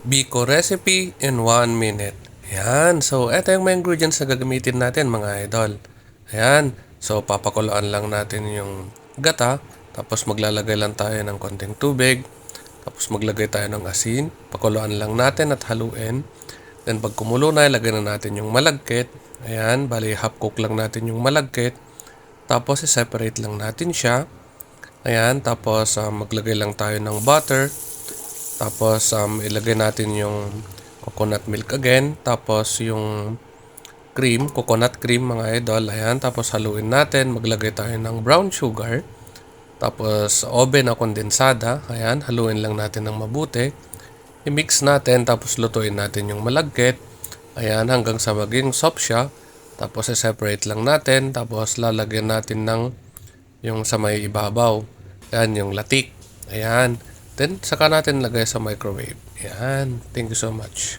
Biko recipe in 1 minute. Ayan. So, eto yung mga ingredients na gagamitin natin mga idol. Ayan. So, papakuluan lang natin yung gata. Tapos maglalagay lang tayo ng konting tubig. Tapos maglagay tayo ng asin. Pakuluan lang natin at haluin. Then pag kumulo na, ilagay na natin yung malagkit. Ayan. Bali, half cook lang natin yung malagkit. Tapos, i-separate lang natin siya. Ayan. Tapos, maglagay lang tayo ng butter. Tapos, ilagay natin yung coconut milk again. Tapos, yung cream, coconut cream mga idol. Ayan. Tapos, haluin natin. Maglagay tayo ng brown sugar. Tapos, oven na kondensada. Ayan. Haluin lang natin ng mabuti. I-mix natin. Tapos, lutuin natin yung malagkit. Ayan. Hanggang sa maging soft siya. Tapos, i-separate lang natin. Tapos, lalagyan natin ng yung sa may ibabaw. Ayan. Yung latik. Ayan. Then, saka natin lagay sa microwave. Ayan. Thank you so much.